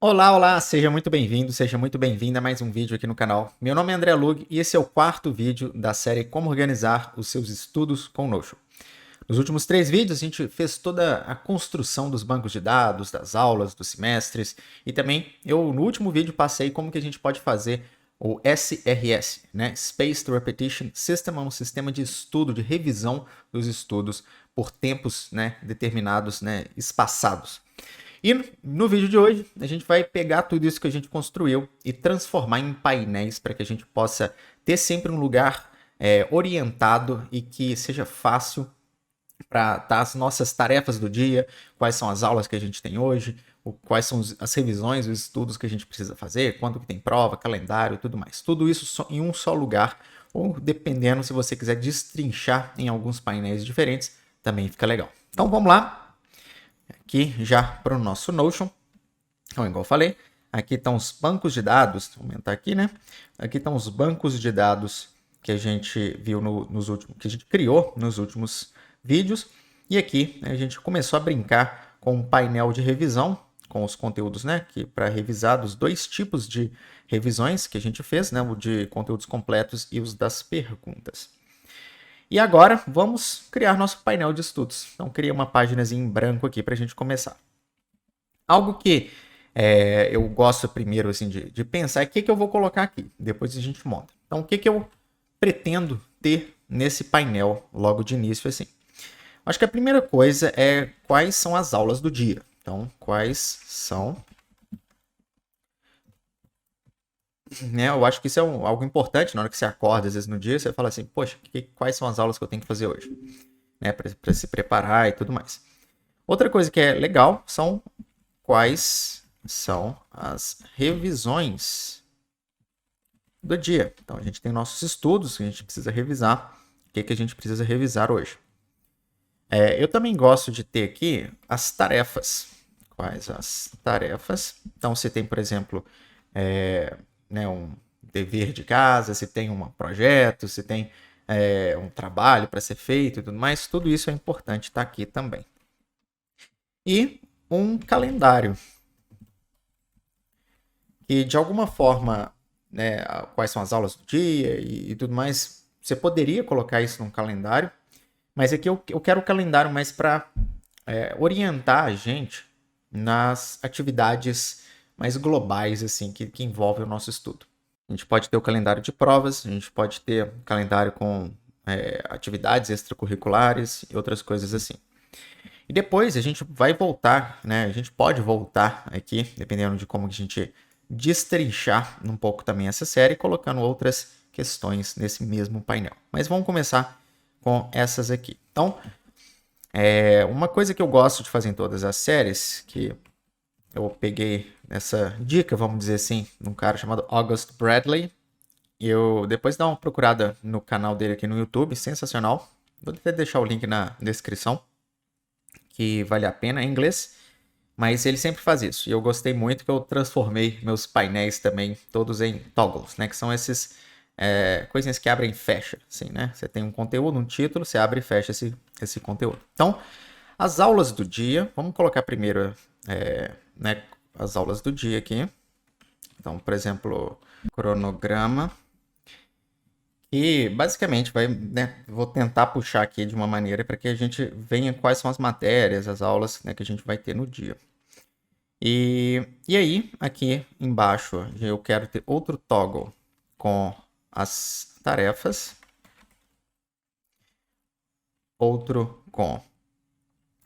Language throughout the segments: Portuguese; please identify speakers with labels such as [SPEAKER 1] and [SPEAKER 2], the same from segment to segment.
[SPEAKER 1] Olá, olá, seja muito bem-vindo, seja muito bem-vinda a mais um vídeo aqui no canal. Meu nome é André Lug e esse é o quarto vídeo da série Como Organizar os Seus Estudos com Notion. Nos últimos 3 vídeos, a gente fez toda a construção dos bancos de dados, das aulas, dos semestres e também eu, no último vídeo, passei como que a gente pode fazer o SRS, né? Spaced Repetition System, é um sistema de estudo, de revisão dos estudos por tempos, né, determinados, né, espaçados. E no vídeo de hoje, a gente vai pegar tudo isso que a gente construiu e transformar em painéis para que a gente possa ter sempre um lugar orientado e que seja fácil para dar as nossas tarefas do dia, quais são as aulas que a gente tem hoje, quais são as revisões, os estudos que a gente precisa fazer, quando que tem prova, calendário e tudo mais. Tudo isso em um só lugar, ou dependendo, se você quiser destrinchar em alguns painéis diferentes, também fica legal. Então vamos lá. Aqui já para o nosso Notion, então, igual eu falei, aqui estão os bancos de dados, vou aumentar aqui, né? Aqui estão os bancos de dados que a gente viu nos últimos, que a gente criou nos últimos vídeos, e aqui a gente começou a brincar com um painel de revisão, com os conteúdos, né? Que para revisar dos dois tipos de revisões que a gente fez, né? O de conteúdos completos e os das perguntas. E agora vamos criar nosso painel de estudos. Então, criei uma página em branco aqui para a gente começar. Algo que eu gosto primeiro assim, de pensar é o que eu vou colocar aqui. Depois a gente monta. Então, o que eu pretendo ter nesse painel logo de início assim? Acho que a primeira coisa é quais são as aulas do dia. Então, quais são... Né, eu acho que isso é algo importante na hora que você acorda, às vezes no dia, você fala assim, poxa, quais são as aulas que eu tenho que fazer hoje? Né, para se preparar e tudo mais. Outra coisa que é legal são quais são as revisões do dia. Então, a gente tem nossos estudos que a gente precisa revisar. O que a gente precisa revisar hoje? Eu também gosto de ter aqui as tarefas. Quais as tarefas? Então, você tem, por exemplo, né, um dever de casa, se tem um projeto, se tem um trabalho para ser feito e tudo mais, tudo isso é importante estar aqui também. E um calendário, que de alguma forma, né, quais são as aulas do dia e tudo mais, você poderia colocar isso num calendário, mas aqui eu quero o calendário mais para orientar a gente nas atividades mais globais assim que envolvem o nosso estudo. A gente pode ter o calendário de provas, a gente pode ter um calendário com atividades extracurriculares e outras coisas assim. E depois a gente vai voltar, né? A gente pode voltar aqui, dependendo de como a gente destrinchar um pouco também essa série, colocando outras questões nesse mesmo painel. Mas vamos começar com essas aqui. Então, uma coisa que eu gosto de fazer em todas as séries, que eu peguei essa dica, vamos dizer assim, de um cara chamado August Bradley. E eu depois dá uma procurada no canal dele aqui no YouTube, sensacional. Vou até deixar o link na descrição, que vale a pena, é em inglês. Mas ele sempre faz isso. E eu gostei muito que eu transformei meus painéis também todos em toggles, né? Que são esses coisinhas que abrem e fecham, assim, né? Você tem um conteúdo, um título, você abre e fecha esse conteúdo. Então, as aulas do dia, vamos colocar primeiro né, as aulas do dia aqui. Então, por exemplo, cronograma. E basicamente vou tentar puxar aqui de uma maneira para que a gente venha quais são as matérias, as aulas, né, que a gente vai ter no dia. E aí, aqui embaixo, eu quero ter outro toggle com as tarefas, outro com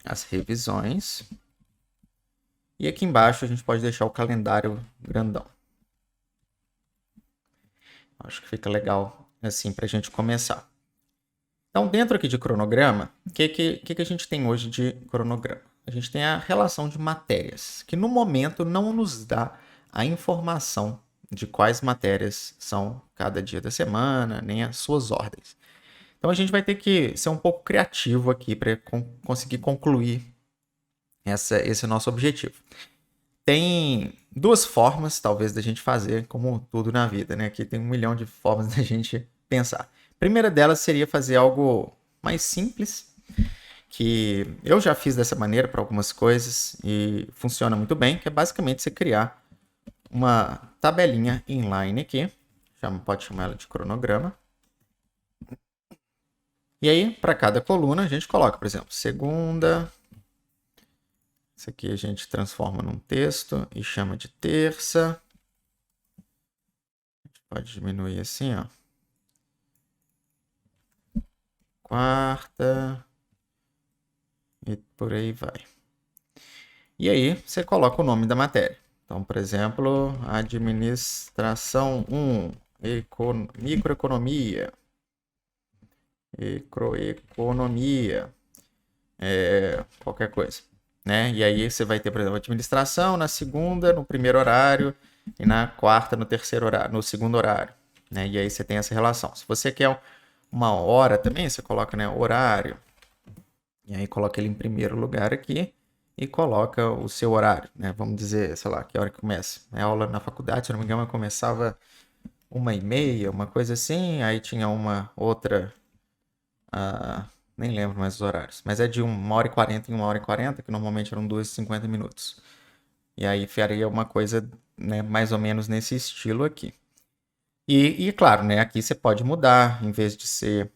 [SPEAKER 1] as revisões. E aqui embaixo a gente pode deixar o calendário grandão. Acho que fica legal assim para a gente começar. Então, dentro aqui de cronograma, o que a gente tem hoje de cronograma? A gente tem a relação de matérias, que no momento não nos dá a informação de quais matérias são cada dia da semana, nem as suas ordens. Então, a gente vai ter que ser um pouco criativo aqui para conseguir concluir esse nosso objetivo. Tem duas formas, talvez, da gente fazer, como tudo na vida, né? Aqui tem 1 milhão de formas da gente pensar. A primeira delas seria fazer algo mais simples, que eu já fiz dessa maneira para algumas coisas e funciona muito bem, que é basicamente você criar uma tabelinha inline aqui. Pode chamar ela de cronograma. E aí, para cada coluna, a gente coloca, por exemplo, segunda. Isso aqui a gente transforma num texto e chama de terça. A gente pode diminuir assim, ó. Quarta. E por aí vai. E aí, você coloca o nome da matéria. Então, por exemplo, administração 1, microeconomia. Microeconomia. Qualquer coisa. Né? E aí você vai ter, por exemplo, administração na segunda, no primeiro horário, e na quarta, no terceiro horário, no segundo horário. Né? E aí você tem essa relação. Se você quer uma hora também, você coloca, né, horário. E aí coloca ele em primeiro lugar aqui e coloca o seu horário. Né? Vamos dizer, sei lá, que hora que começa. A aula na faculdade, se não me engano, começava 1h30, uma coisa assim. Aí tinha uma outra... nem lembro mais os horários. Mas é de 1h40 em 1h40, que normalmente eram 2h50 minutos. E aí faria uma coisa, né, mais ou menos nesse estilo aqui. E claro, né, aqui você pode mudar, em vez de ser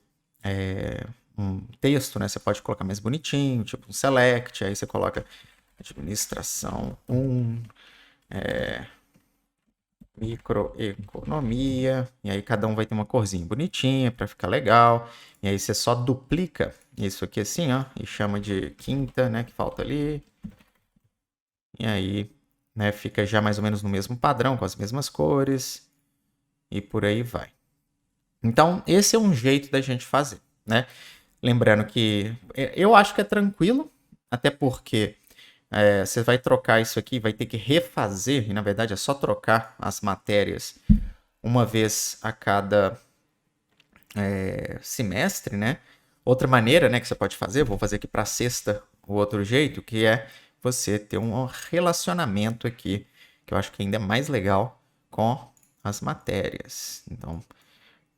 [SPEAKER 1] um texto, né, você pode colocar mais bonitinho, tipo um select, aí você coloca administração 1, microeconomia, e aí cada um vai ter uma corzinha bonitinha para ficar legal, e aí você só duplica isso aqui assim, ó, e chama de quinta, né, que falta ali, e aí, né, fica já mais ou menos no mesmo padrão, com as mesmas cores, e por aí vai. Então, esse é um jeito da gente fazer, né? Lembrando que eu acho que é tranquilo, até porque você vai trocar isso aqui, vai ter que refazer, e na verdade é só trocar as matérias uma vez a cada semestre, né? Outra maneira, né, que você pode fazer, vou fazer aqui para sexta o outro jeito, que é você ter um relacionamento aqui, que eu acho que ainda é mais legal com as matérias. Então,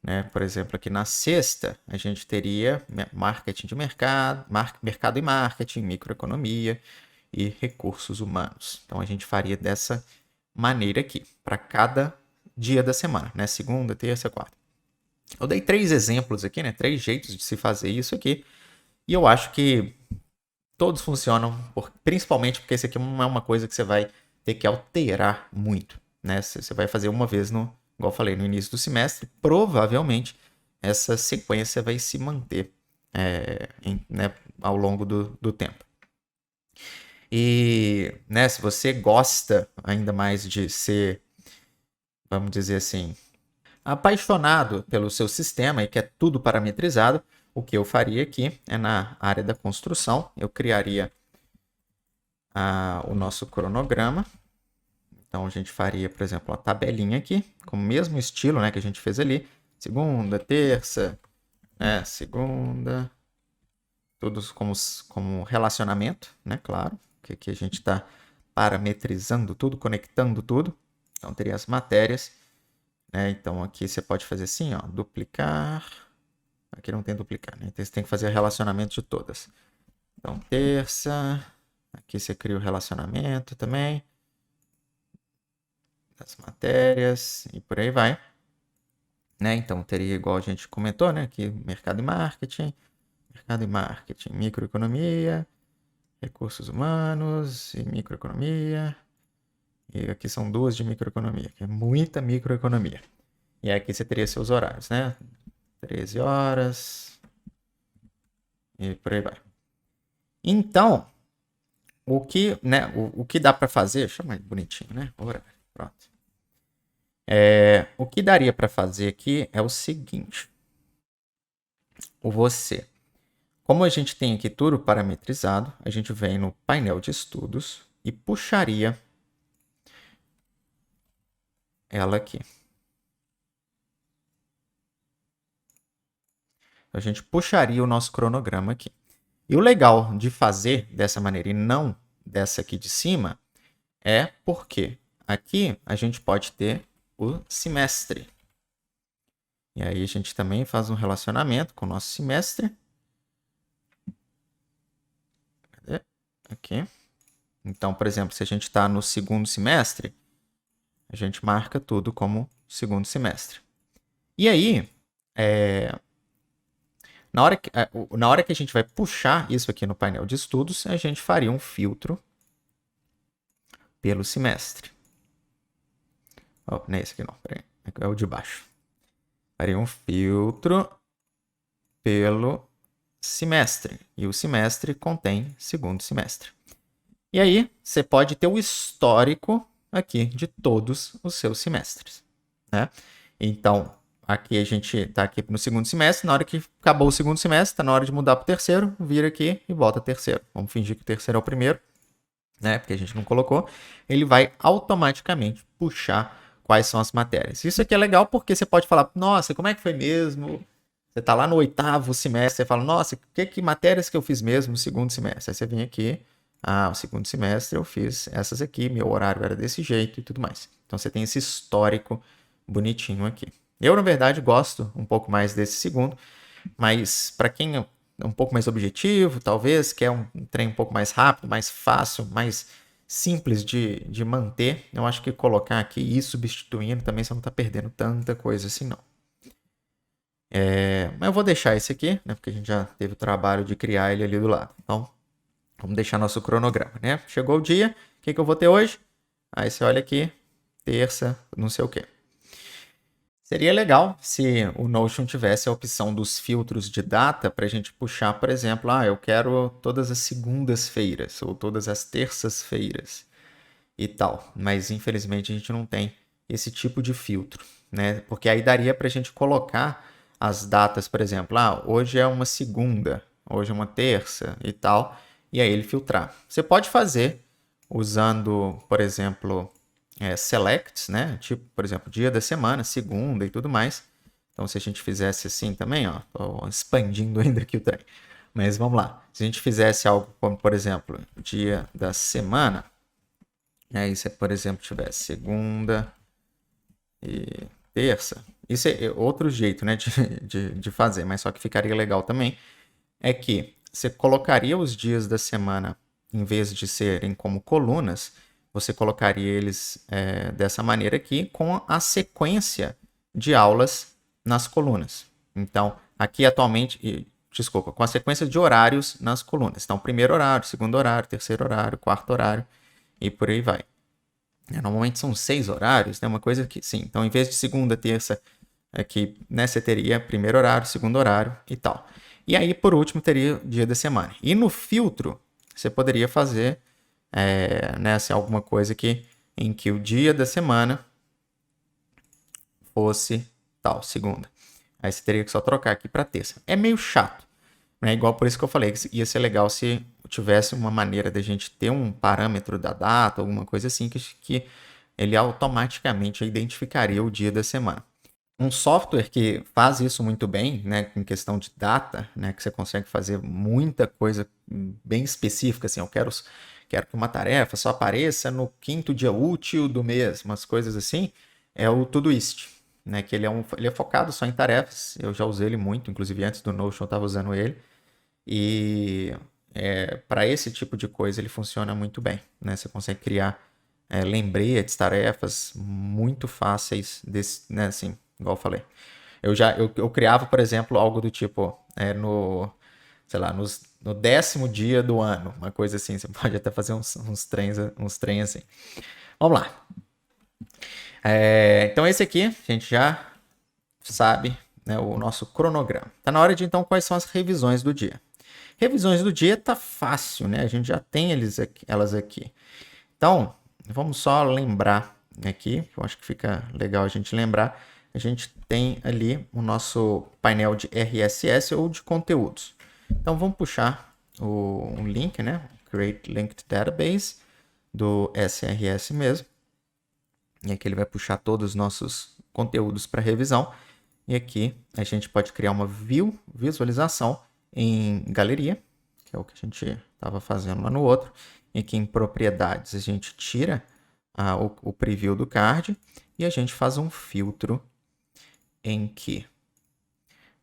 [SPEAKER 1] né, por exemplo, aqui na sexta, a gente teria marketing de mercado, mercado e marketing, microeconomia e recursos humanos. Então, a gente faria dessa maneira aqui, para cada dia da semana, né? Segunda, terça, quarta. Eu dei 3 exemplos aqui, né? 3 jeitos de se fazer isso aqui. E eu acho que todos funcionam, principalmente porque esse aqui não é uma coisa que você vai ter que alterar muito, né? Você vai fazer uma vez igual eu falei, no início do semestre, provavelmente essa sequência vai se manter né, ao longo do tempo. E, né, se você gosta ainda mais de ser, vamos dizer assim, apaixonado pelo seu sistema e quer tudo parametrizado, o que eu faria aqui é na área da construção, eu criaria o nosso cronograma. Então a gente faria, por exemplo, a tabelinha aqui, com o mesmo estilo, né, que a gente fez ali. Segunda, terça, né, segunda, todos como relacionamento, né, claro, que aqui a gente está parametrizando tudo, conectando tudo. Então teria as matérias, né, então aqui você pode fazer assim, ó, duplicar. Aqui não tem duplicar, né, então você tem que fazer relacionamento de todas. Então terça, aqui você cria o relacionamento também das matérias e por aí vai. Né? Então teria igual a gente comentou, né? Aqui mercado e marketing, microeconomia, recursos humanos e microeconomia. E aqui são 2 de microeconomia, que é muita microeconomia. E aqui você teria seus horários, né? 13 horas e por aí vai. Então, né, o que dá para fazer, chama bonitinho, né? Horário, pronto. O que daria para fazer aqui é o seguinte. Como a gente tem aqui tudo parametrizado, a gente vem no painel de estudos e puxaria ela aqui. A gente puxaria o nosso cronograma aqui. E o legal de fazer dessa maneira e não dessa aqui de cima é porque aqui a gente pode ter o semestre. E aí a gente também faz um relacionamento com o nosso semestre. Cadê? Aqui. Então, por exemplo, se a gente está no segundo semestre, a gente marca tudo como segundo semestre. E aí, na hora que a gente vai puxar isso aqui no painel de estudos, a gente faria um filtro pelo semestre. Oh, não é esse aqui não, peraí. É o de baixo. Faria um filtro pelo semestre. E o semestre contém segundo semestre. E aí, você pode ter o histórico aqui de todos os seus semestres, né? Então, aqui a gente está aqui no segundo semestre. Na hora que acabou o segundo semestre, está na hora de mudar para o terceiro, vira aqui e volta terceiro. Vamos fingir que o terceiro é o primeiro, né? Porque a gente não colocou. Ele vai automaticamente puxar quais são as matérias. Isso aqui é legal porque você pode falar, nossa, como é que foi mesmo? Você está lá no 8º semestre, você fala, nossa, que matérias que eu fiz mesmo no segundo semestre? Aí você vem aqui, o segundo semestre eu fiz essas aqui, meu horário era desse jeito e tudo mais. Então você tem esse histórico bonitinho aqui. Eu, na verdade, gosto um pouco mais desse segundo, mas para quem é um pouco mais objetivo, talvez, quer um trem um pouco mais rápido, mais fácil, mais simples de manter, eu acho que colocar aqui e ir substituindo também você não está perdendo tanta coisa assim, não. Mas eu vou deixar esse aqui, né, porque a gente já teve o trabalho de criar ele ali do lado. Então, vamos deixar nosso cronograma, né? Chegou o dia, o que eu vou ter hoje? Aí você olha aqui, terça, não sei o quê. Seria legal se o Notion tivesse a opção dos filtros de data para a gente puxar, por exemplo, eu quero todas as segundas-feiras ou todas as terças-feiras e tal. Mas infelizmente a gente não tem esse tipo de filtro, né? Porque aí daria para a gente colocar as datas, por exemplo, hoje é uma segunda, hoje é uma terça e tal, e aí ele filtrar. Você pode fazer usando, por exemplo, selects, né? Tipo, por exemplo, dia da semana, segunda e tudo mais. Então, se a gente fizesse assim também, tô expandindo ainda aqui o trem. Mas vamos lá. Se a gente fizesse algo como, por exemplo, dia da semana, aí se, por exemplo, tivesse segunda e terça, isso é outro jeito, né, de fazer, mas só que ficaria legal também, é que você colocaria os dias da semana, em vez de serem como colunas, você colocaria eles dessa maneira aqui, com a sequência de aulas nas colunas. Então, aqui atualmente, desculpa, com a sequência de horários nas colunas. Então, primeiro horário, segundo horário, terceiro horário, quarto horário e por aí vai. Normalmente são 6 horários, né? Uma coisa que, sim. Então, em vez de segunda, terça, aqui, né, você teria primeiro horário, segundo horário e tal. E aí, por último, teria o dia da semana. E no filtro, você poderia fazer né, assim, alguma coisa em que o dia da semana fosse tal, segunda. Aí você teria que só trocar aqui para terça. É meio chato, né? Igual por isso que eu falei que ia ser legal se tivesse uma maneira de a gente ter um parâmetro da data, alguma coisa assim, que ele automaticamente identificaria o dia da semana. Um software que faz isso muito bem, né, em questão de data, né, que você consegue fazer muita coisa bem específica, assim, eu quero que uma tarefa só apareça no 5º dia útil do mês, umas coisas assim, é o Todoist, né, que ele é focado só em tarefas, eu já usei ele muito, inclusive antes do Notion eu estava usando ele, e para esse tipo de coisa ele funciona muito bem, né, você consegue criar lembretes, tarefas muito fáceis, né, assim, igual eu falei. Eu criava, por exemplo, algo do tipo, sei lá, no 10º dia do ano, uma coisa assim. Você pode até fazer uns trem assim. Vamos lá. Então, esse aqui, a gente já sabe, né, o nosso cronograma. Tá na hora de, então, quais são as revisões do dia. Revisões do dia tá fácil, né? A gente já tem elas aqui. Então, vamos só lembrar aqui, eu acho que fica legal a gente lembrar. A gente tem ali o nosso painel de RSS ou de conteúdos. Então, vamos puxar um link, né? Create Linked Database do SRS mesmo. E aqui ele vai puxar todos os nossos conteúdos para revisão. E aqui a gente pode criar uma visualização em galeria, que é o que a gente estava fazendo lá no outro. E aqui em propriedades a gente tira o preview do card e a gente faz um filtro em que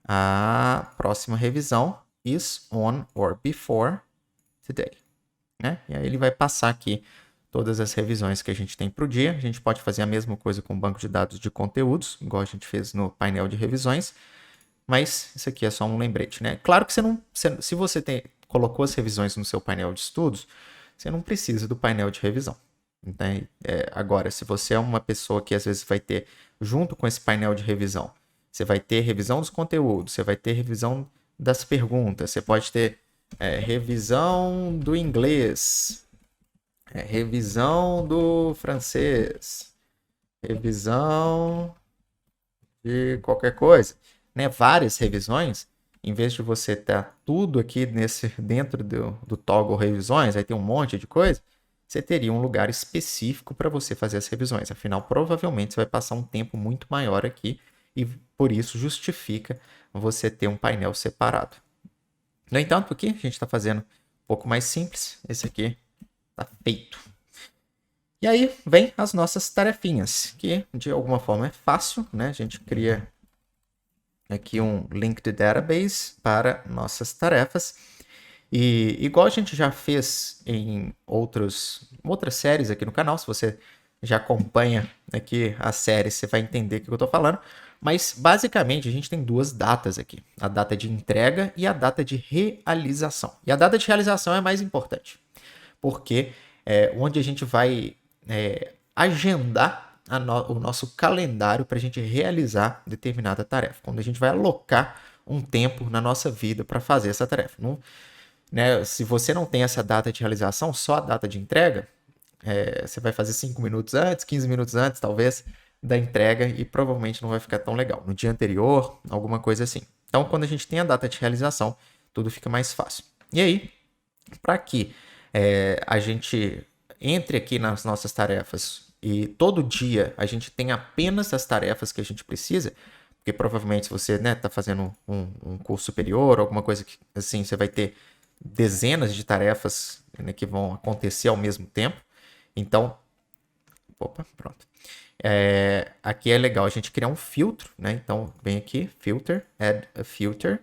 [SPEAKER 1] a próxima revisão is on or before today, né? E aí ele vai passar aqui todas as revisões que a gente tem para o dia. A gente pode fazer a mesma coisa com o banco de dados de conteúdos, igual a gente fez no painel de revisões, mas isso aqui é só um lembrete, né? Claro que se você colocou as revisões no seu painel de estudos, você não precisa do painel de revisão. Né? Agora, se você é uma pessoa que às vezes vai ter, junto com esse painel de revisão, você vai ter revisão dos conteúdos, você vai ter revisão das perguntas, você pode ter revisão do inglês, revisão do francês, revisão de qualquer coisa, né? Várias revisões. Em vez de você ter tudo aqui dentro do toggle revisões, aí tem um monte de coisa, você teria um lugar específico para você fazer as revisões. Afinal, provavelmente você vai passar um tempo muito maior aqui e por isso justifica você ter um painel separado. No entanto, aqui a gente está fazendo um pouco mais simples. Esse aqui está feito. E aí vem as nossas tarefinhas, que de alguma forma é fácil, né? A gente cria aqui um linked database para nossas tarefas. E igual a gente já fez em outras séries aqui no canal, se você já acompanha aqui a série, você vai entender o que eu estou falando. Mas basicamente a gente tem duas datas aqui, a data de entrega e a data de realização. E a data de realização é mais importante, porque é onde a gente vai agendar o nosso calendário para a gente realizar determinada tarefa, quando a gente vai alocar um tempo na nossa vida para fazer essa tarefa. Não, né, se você não tem essa data de realização, só a data de entrega, você vai fazer 5 minutos antes, 15 minutos antes, talvez, da entrega e provavelmente não vai ficar tão legal. No dia anterior, alguma coisa assim. Então, quando a gente tem a data de realização, tudo fica mais fácil. E aí, para que a gente entre aqui nas nossas tarefas e todo dia a gente tem apenas as tarefas que a gente precisa, porque provavelmente se você está fazendo um curso superior, alguma coisa que assim, você vai ter dezenas de tarefas, né, que vão acontecer ao mesmo tempo. Então, pronto. Aqui é legal a gente criar um filtro, né? Então, vem aqui, filter, add a filter,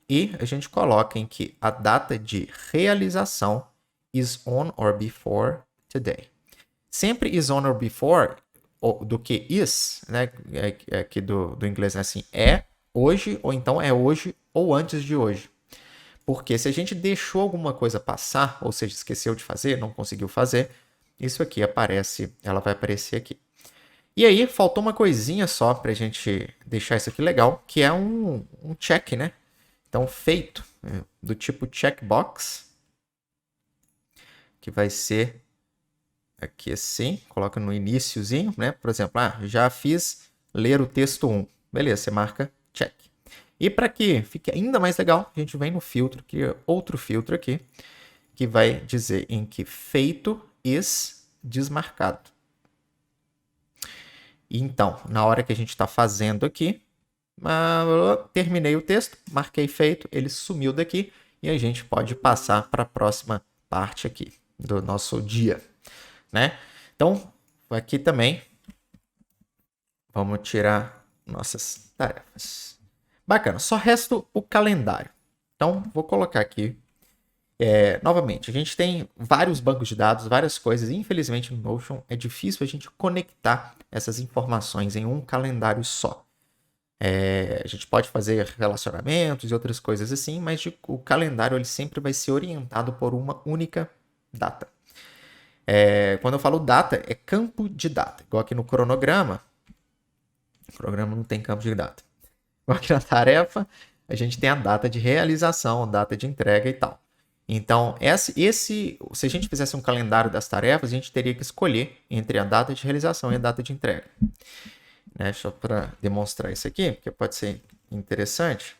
[SPEAKER 1] e a gente coloca em que a data de realização is on or before today. Sempre is on or before do que is, né? Aqui do inglês é assim, hoje, ou então é hoje ou antes de hoje. Porque se a gente deixou alguma coisa passar, ou seja, esqueceu de fazer, não conseguiu fazer, isso aqui ela vai aparecer aqui. E aí, faltou uma coisinha só para a gente deixar isso aqui legal, que é um check, né? Então, feito, do tipo checkbox, que vai ser aqui assim, coloca no iniciozinho, né? Por exemplo, já fiz ler o texto 1. Beleza, você marca check. E para que fique ainda mais legal, a gente vem no filtro, cria outro filtro aqui, que vai dizer em que feito is desmarcado. Então, na hora que a gente está fazendo aqui, terminei o texto, marquei feito, ele sumiu daqui e a gente pode passar para a próxima parte aqui do nosso dia, né? Então, aqui também vamos tirar nossas tarefas. Bacana, só resta o calendário. Então, vou colocar aqui. Novamente, a gente tem vários bancos de dados, várias coisas. Infelizmente, no Notion é difícil a gente conectar essas informações em um calendário só. A gente pode fazer relacionamentos e outras coisas assim, mas o calendário ele sempre vai ser orientado por uma única data. Quando eu falo data, é campo de data. Igual aqui no cronograma. O cronograma não tem campo de data. Igual aqui na tarefa, a gente tem a data de realização, a data de entrega e tal. Então, se a gente fizesse um calendário das tarefas, a gente teria que escolher entre a data de realização e a data de entrega. Só para demonstrar isso aqui, porque pode ser interessante.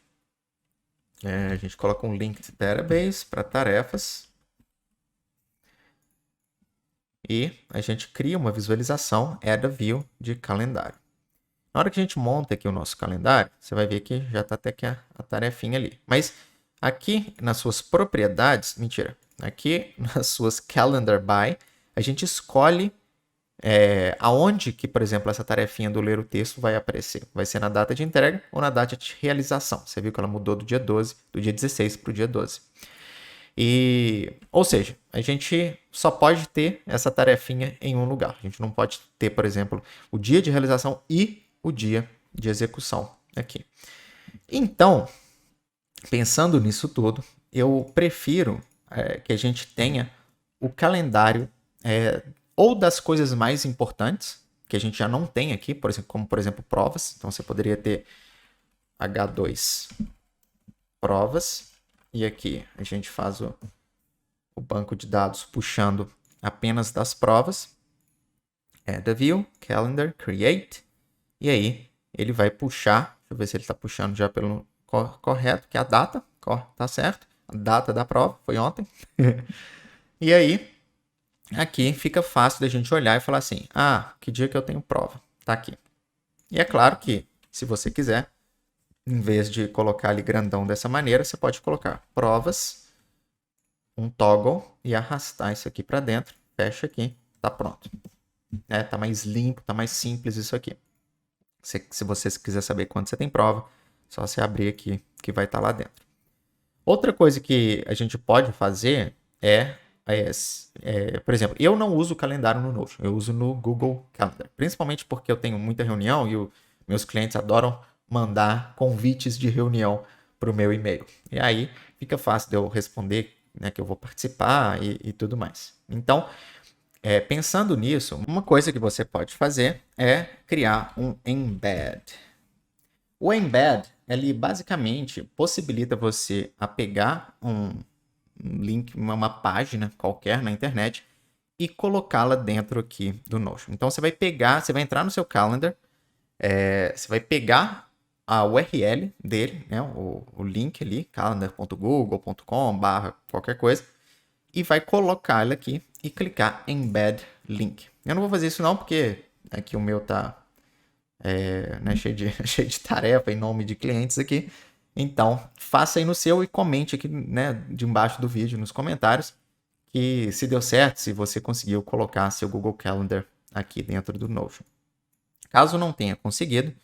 [SPEAKER 1] A gente coloca um link de database para tarefas. E a gente cria uma visualização, add a view de calendário. Na hora que a gente monta aqui o nosso calendário, você vai ver que já está até aqui a tarefinha ali. Mas aqui nas suas propriedades, aqui nas suas calendar by, a gente escolhe aonde que, por exemplo, essa tarefinha do ler o texto vai aparecer. Vai ser na data de entrega ou na data de realização. Você viu que ela mudou do dia 16 para o dia 12. Ou seja, a gente só pode ter essa tarefinha em um lugar. A gente não pode ter, por exemplo, o dia de realização e o dia de execução aqui. Então, pensando nisso tudo, eu prefiro que a gente tenha o calendário ou das coisas mais importantes, que a gente já não tem aqui, como por exemplo provas. Então você poderia ter H2 provas, e aqui a gente faz o banco de dados puxando apenas das provas. Add a view, calendar, create, e aí ele vai puxar, deixa eu ver se ele está puxando já pelo correto, que é a data, tá certo, a data da prova, foi ontem. E aí, aqui fica fácil da gente olhar e falar assim, que dia que eu tenho prova? Tá aqui. E é claro que, se você quiser, em vez de colocar ali grandão dessa maneira, você pode colocar provas, um toggle e arrastar isso aqui para dentro, fecha aqui, tá pronto. Tá mais limpo, tá mais simples isso aqui. Se você quiser saber quando você tem prova, só você abrir aqui que vai estar lá dentro. Outra coisa que a gente pode fazer por exemplo, eu não uso o calendário no Notion, eu uso no Google Calendar, principalmente porque eu tenho muita reunião e meus clientes adoram mandar convites de reunião para o meu e-mail. E aí fica fácil de eu responder, né, que eu vou participar e tudo mais. Então, pensando nisso, uma coisa que você pode fazer é criar um embed. O embed, ele basicamente possibilita você a pegar um link, uma página qualquer na internet e colocá-la dentro aqui do Notion. Então você vai entrar no seu calendar, você vai pegar a URL dele, né, o link ali, calendar.google.com/ qualquer coisa, e vai colocar ele aqui e clicar em Embed Link. Eu não vou fazer isso não, porque aqui o meu tá cheio de tarefa em nome de clientes aqui. Então, faça aí no seu e comente aqui, né, de embaixo do vídeo, nos comentários, que se deu certo, se você conseguiu colocar seu Google Calendar aqui dentro do Notion. Caso não tenha conseguido,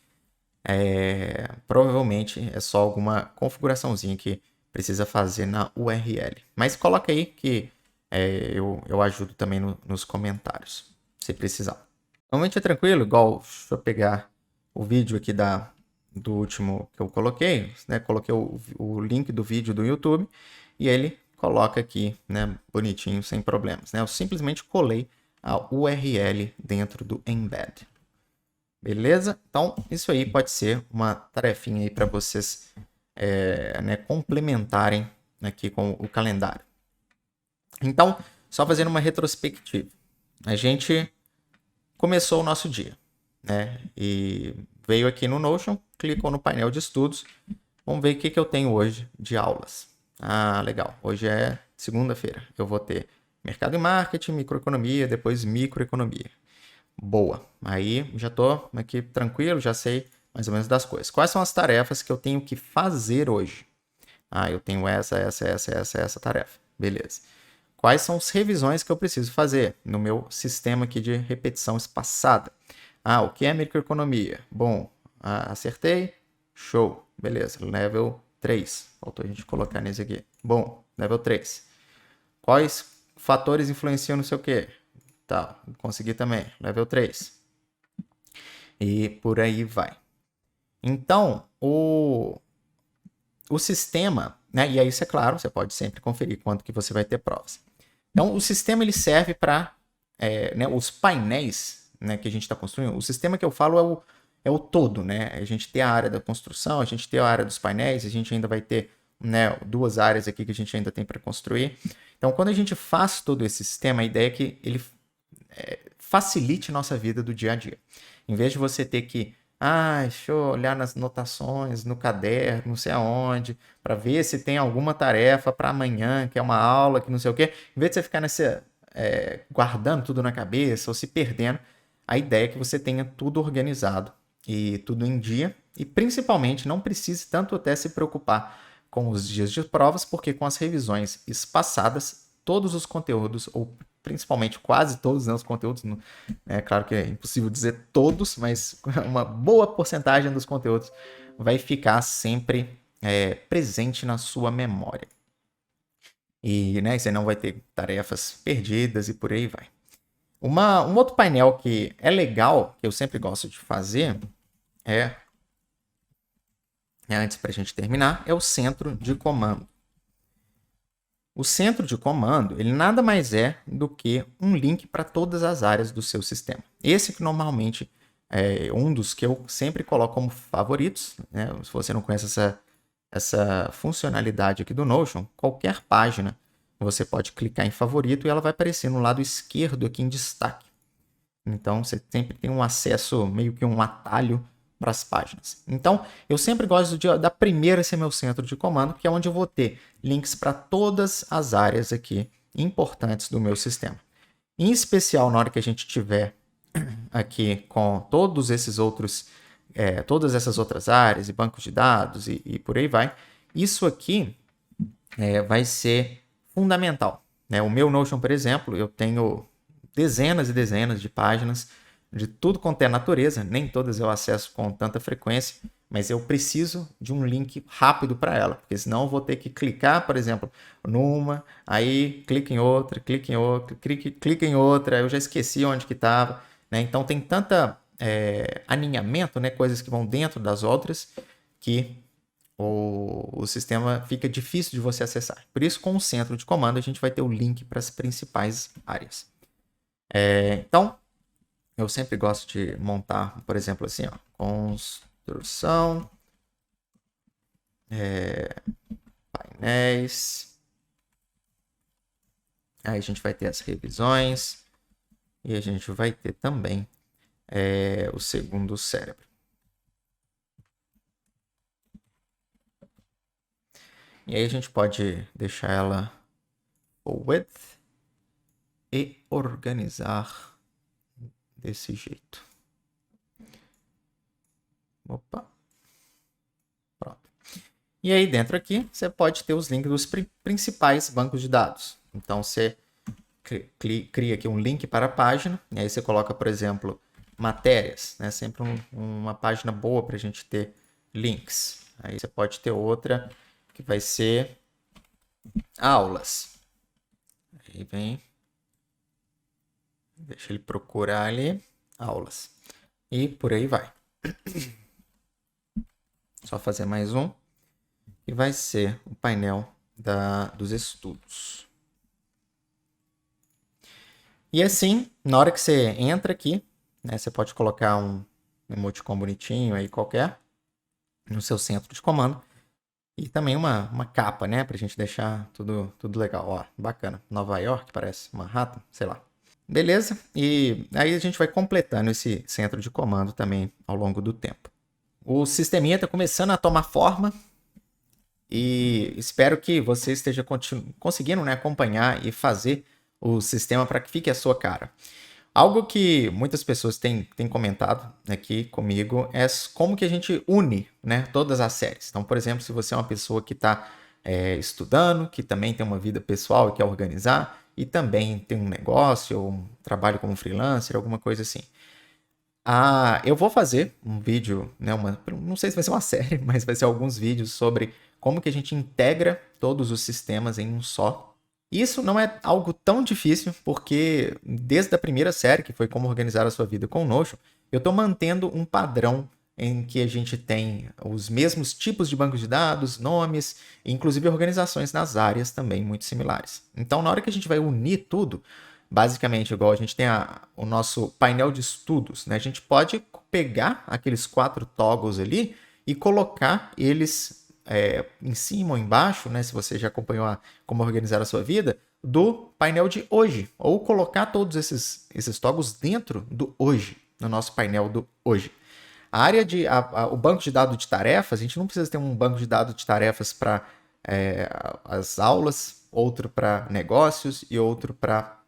[SPEAKER 1] provavelmente é só alguma configuraçãozinha que precisa fazer na URL. Mas coloca aí que eu ajudo também nos comentários, se precisar. Normalmente é tranquilo, igual, deixa eu pegar o vídeo aqui do último que eu coloquei, né? Coloquei o link do vídeo do YouTube e ele coloca aqui, né, bonitinho, sem problemas, né? Eu simplesmente colei a URL dentro do embed. Beleza? Então, isso aí pode ser uma tarefinha aí para vocês né, complementarem aqui com o calendário. Então, só fazendo uma retrospectiva. A gente começou o nosso dia, né? E veio aqui no Notion, clicou no painel de estudos. Vamos ver o que eu tenho hoje de aulas. Legal. Hoje é segunda-feira. Eu vou ter mercado e marketing, microeconomia, depois microeconomia. Boa. Aí já estou aqui tranquilo, já sei mais ou menos das coisas. Quais são as tarefas que eu tenho que fazer hoje? Eu tenho essa tarefa. Beleza. Quais são as revisões que eu preciso fazer no meu sistema aqui de repetição espaçada? O que é microeconomia? Bom, acertei. Show. Beleza. Level 3. Faltou a gente colocar nesse aqui. Bom, level 3. Quais fatores influenciam no seu quê? Tá, consegui também. Level 3. E por aí vai. Então, o sistema, né? E aí, isso é claro, você pode sempre conferir quanto que você vai ter provas. Então, o sistema ele serve para né, os painéis, né, que a gente está construindo. O sistema que eu falo é o todo, né? A gente tem a área da construção, a gente tem a área dos painéis, a gente ainda vai ter, né, 2 áreas aqui que a gente ainda tem para construir. Então, quando a gente faz todo esse sistema, a ideia é que ele facilite nossa vida do dia a dia. Em vez de você ter que deixa eu olhar nas notações, no caderno, não sei aonde, para ver se tem alguma tarefa para amanhã, que é uma aula, que não sei o quê. Em vez de você ficar guardando tudo na cabeça ou se perdendo, a ideia é que você tenha tudo organizado e tudo em dia. E principalmente não precise tanto até se preocupar com os dias de provas, porque com as revisões espaçadas, todos os conteúdos, ou principalmente quase todos, né, os conteúdos, é claro que é impossível dizer todos, mas uma boa porcentagem dos conteúdos vai ficar sempre presente na sua memória. E, né, você não vai ter tarefas perdidas e por aí vai. Um outro painel que é legal, que eu sempre gosto de fazer, antes para a gente terminar, é o centro de comando. O centro de comando, ele nada mais é do que um link para todas as áreas do seu sistema. Esse que normalmente é um dos que eu sempre coloco como favoritos, né? Se você não conhece essa funcionalidade aqui do Notion, qualquer página você pode clicar em favorito e ela vai aparecer no lado esquerdo aqui em destaque. Então você sempre tem um acesso, meio que um atalho para as páginas. Então eu sempre gosto da primeira ser meu centro de comando, que é onde eu vou ter links para todas as áreas aqui importantes do meu sistema. Em especial na hora que a gente tiver aqui com todos esses outros, todas essas outras áreas e bancos de dados e por aí vai, isso aqui vai ser fundamental. Né? O meu Notion, por exemplo, eu tenho dezenas e dezenas de páginas de tudo quanto é natureza, nem todas eu acesso com tanta frequência, mas eu preciso de um link rápido para ela, porque senão eu vou ter que clicar, por exemplo, numa, aí clica em outra, clica em outra, eu já esqueci onde que estava, né? Então tem tanta alinhamento, né? Coisas que vão dentro das outras, que o sistema fica difícil de você acessar. Por isso, com o centro de comando, a gente vai ter o link para as principais áreas. Então, eu sempre gosto de montar, por exemplo, assim, ó, construção, painéis. Aí a gente vai ter as revisões e a gente vai ter também o segundo cérebro. E aí a gente pode deixar ela full width e organizar desse jeito. Opa. Pronto. E aí dentro aqui você pode ter os links dos principais bancos de dados. Então você cria aqui um link para a página, e aí você coloca, por exemplo, matérias, né? Sempre uma página boa para a gente ter links. Aí você pode ter outra que vai ser aulas. Aí vem, deixa ele procurar ali, aulas. E por aí vai. Só fazer mais um. E vai ser o painel dos estudos. E assim, na hora que você entra aqui, né, você pode colocar um emoticon bonitinho aí qualquer no seu centro de comando. E também uma capa, né? Pra gente deixar tudo legal. Ó, bacana. Nova York, parece. Manhattan, sei lá. Beleza? E aí a gente vai completando esse centro de comando também ao longo do tempo. O sisteminha está começando a tomar forma e espero que você esteja conseguindo, né, acompanhar e fazer o sistema para que fique a sua cara. Algo que muitas pessoas têm comentado aqui comigo é como que a gente une, né, todas as séries. Então, por exemplo, se você é uma pessoa que está estudando, que também tem uma vida pessoal e quer organizar, e também tem um negócio ou um trabalho como freelancer, alguma coisa assim. Eu vou fazer um vídeo, né, não sei se vai ser uma série, mas vai ser alguns vídeos sobre como que a gente integra todos os sistemas em um só. Isso não é algo tão difícil, porque desde a primeira série, que foi Como Organizar a Sua Vida com o Notion, eu estou mantendo um padrão em que a gente tem os mesmos tipos de bancos de dados, nomes, e inclusive organizações nas áreas também muito similares. Então, na hora que a gente vai unir tudo, basicamente, igual a gente tem o nosso painel de estudos, né? A gente pode pegar aqueles 4 toggles ali e colocar eles em cima ou embaixo, né? Se você já acompanhou Como Organizar a Sua Vida, do painel de hoje. Ou colocar todos esses toggles dentro do hoje, no nosso painel do hoje. A área o banco de dados de tarefas, a gente não precisa ter um banco de dados de tarefas para as aulas, outro para negócios e outro para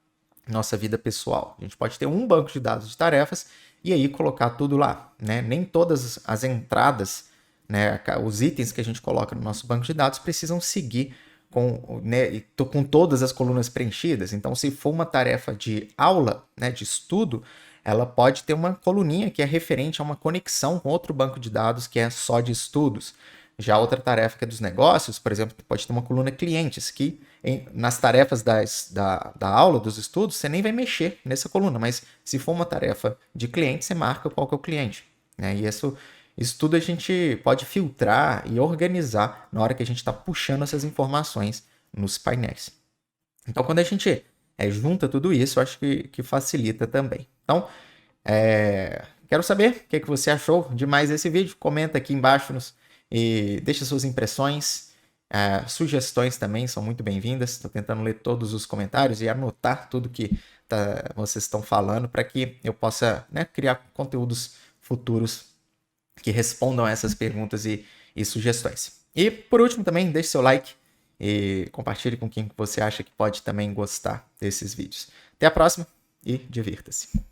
[SPEAKER 1] nossa vida pessoal. A gente pode ter um banco de dados de tarefas e aí colocar tudo lá, né? Nem todas as entradas, né, os itens que a gente coloca no nosso banco de dados precisam seguir com todas as colunas preenchidas. Então, se for uma tarefa de aula, né, de estudo, ela pode ter uma coluninha que é referente a uma conexão com outro banco de dados que é só de estudos. Já outra tarefa que é dos negócios, por exemplo, pode ter uma coluna clientes, que nas tarefas da aula, dos estudos, você nem vai mexer nessa coluna, mas se for uma tarefa de cliente, você marca qual que é o cliente, né? E isso tudo a gente pode filtrar e organizar na hora que a gente está puxando essas informações nos painéis. Então, quando a gente junta tudo isso, eu acho que facilita também. Então, quero saber o que você achou de mais esse vídeo. Comenta aqui embaixo e deixa suas impressões. Sugestões também são muito bem-vindas. Estou tentando ler todos os comentários e anotar tudo que vocês estão falando para que eu possa, né, criar conteúdos futuros que respondam a essas perguntas e sugestões. E por último também, deixe seu like e compartilhe com quem você acha que pode também gostar desses vídeos. Até a próxima e divirta-se!